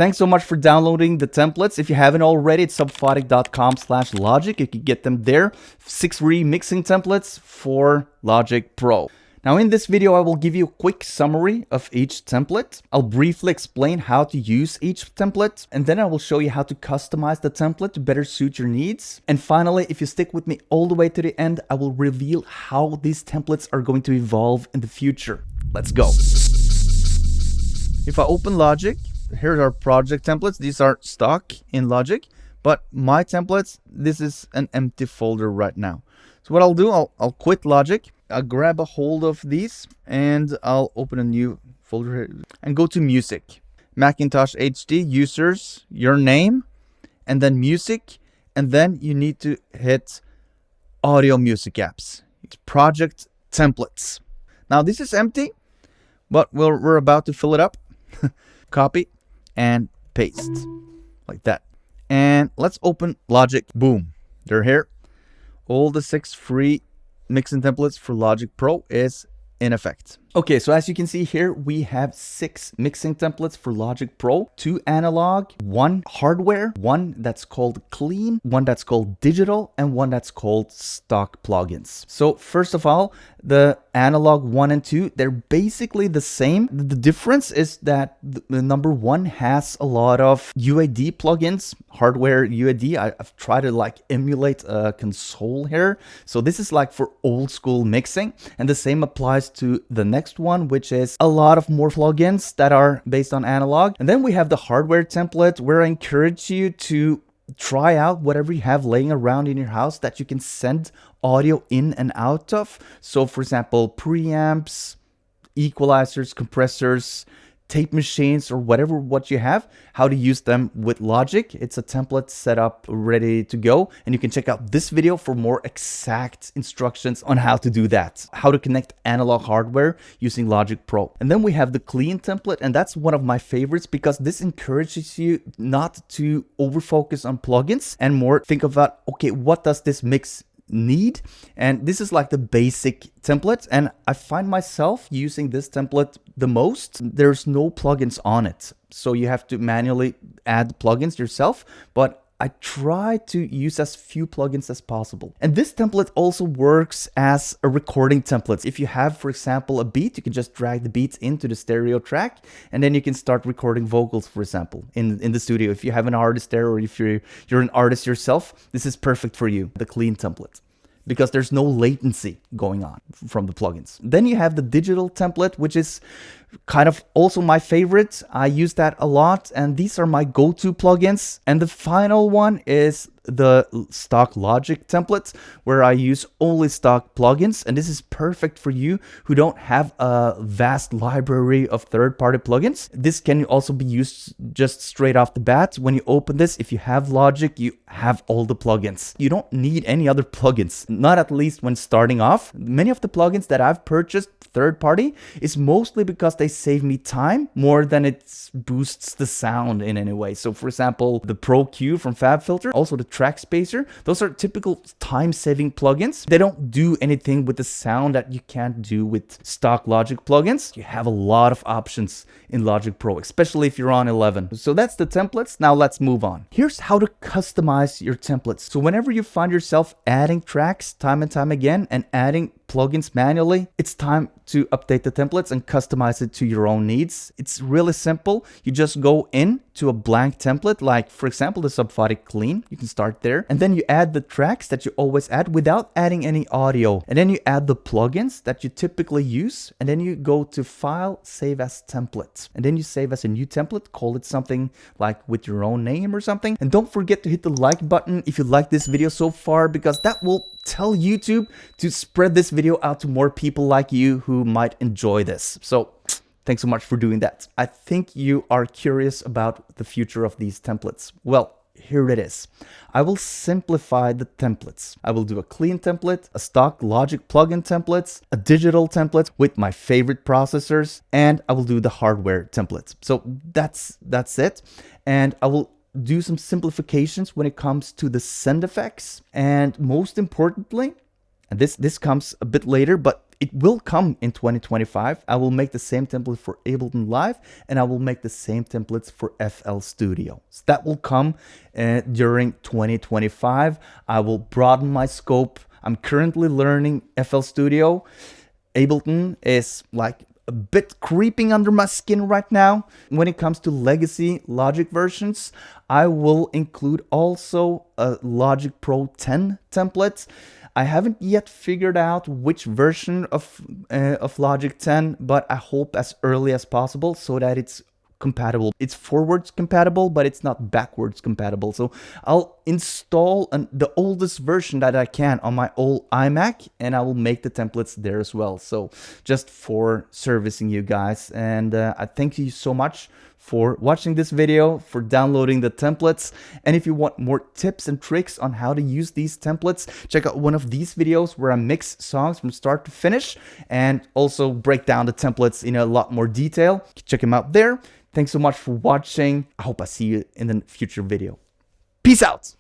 Thanks so much for downloading the templates. If you haven't already, it's subphotic.com/logic. You can get them there. 6 remixing templates for Logic Pro. Now in this video, I will give you a quick summary of each template. I'll briefly explain how to use each template, and then I will show you how to customize the template to better suit your needs. And finally, if you stick with me all the way to the end, I will reveal how these templates are going to evolve in the future. Let's go. If I open Logic, here are project templates. These are stock in Logic, but my templates, this is an empty folder right now. So what I'll do, I'll quit Logic. I'll grab a hold of these and I'll open a new folder here and go to music. Macintosh HD, users, your name, and then music. And then you need to hit audio music apps. It's project templates. Now this is empty, but we're about to fill it up. Copy and paste like that. And let's open Logic. Boom, they're here. All the 6 free mixing templates for Logic Pro is in effect. Okay, so as you can see here, we have 6 mixing templates for Logic Pro, 2 analog, 1 hardware, 1 that's called clean, 1 that's called digital, and 1 that's called stock plugins. So first of all, the analog 1 and 2, they're basically the same. The difference is that the number 1 has a lot of UAD plugins, hardware UAD. I've tried to like emulate a console here. So this is like for old school mixing, and the same applies to the next one, which is a lot of more plugins that are based on analog. And then we have the hardware template, where I encourage you to try out whatever you have laying around in your house that you can send audio in and out of. So for example, preamps, equalizers, compressors, tape machines, or whatever what you have, how to use them with Logic. It's a template set up ready to go, and you can check out this video for more exact instructions on how to do that, how to connect analog hardware using Logic Pro. And then we have the clean template, and that's one of my favorites because this encourages you not to overfocus on plugins and more think about, okay, what does this mix need? And this is like the basic template, and I find myself using this template the most. There's no plugins on it, so you have to manually add plugins yourself, but I try to use as few plugins as possible. And this template also works as a recording template. If you have, for example, a beat, you can just drag the beats into the stereo track, and then you can start recording vocals, for example, in the studio. If you have an artist there, or if you're an artist yourself, this is perfect for you, the clean template, because there's no latency going on from the plugins. Then you have the digital template, which is kind of also my favorite. I use that a lot, and these are my go-to plugins. And the final one is the stock Logic templates, where I use only stock plugins, and this is perfect for you who don't have a vast library of third-party plugins. This can also be used just straight off the bat. When you open this, if you have Logic, you have all the plugins. You don't need any other plugins, not at least when starting off. Many of the plugins that I've purchased third-party is mostly because they save me time more than it boosts the sound in any way. So for example, the Pro Q from FabFilter, also the Track Spacer, those are typical time-saving plugins. They don't do anything with the sound that you can't do with stock Logic plugins. You have a lot of options in Logic Pro, especially if you're on 11. So that's the templates. Now let's move on. Here's how to customize your templates. So whenever you find yourself adding tracks time and time again and adding plugins manually, it's time to update the templates and customize it to your own needs. It's really simple. You just go in to a blank template, like for example, the Subphotic clean. You can start there, and then you add the tracks that you always add without adding any audio. And then you add the plugins that you typically use, and then you go to File, Save as Template. And then you save as a new template, call it something like with your own name or something. And don't forget to hit the like button if you like this video so far, because that will tell YouTube to spread this video out to more people like you who might enjoy this. So thanks so much for doing that. I think you are curious about the future of these templates. Well, here it is. I will simplify the templates. I will do a clean template, a stock Logic plugin templates, a digital template with my favorite processors, and I will do the hardware templates. So that's it. And I will do some simplifications when it comes to the send effects. And most importantly, and this comes a bit later, but it will come in 2025. I will make the same template for Ableton Live, and I will make the same templates for FL Studio. So that will come during 2025. I will broaden my scope. I'm currently learning FL Studio. Ableton is like a bit creeping under my skin right now. When it comes to legacy Logic versions, I will include also a Logic Pro 10 template. I haven't yet figured out which version of Logic 10, but I hope as early as possible so that it's compatible. It's forwards compatible, but it's not backwards compatible. So I'll install the oldest version that I can on my old iMac, and I will make the templates there as well. So just for servicing you guys. And I thank you so much for watching this video, for downloading the templates. And if you want more tips and tricks on how to use these templates, check out one of these videos where I mix songs from start to finish and also break down the templates in a lot more detail. Check them out there. Thanks so much for watching. I hope I see you in the future video. Peace out.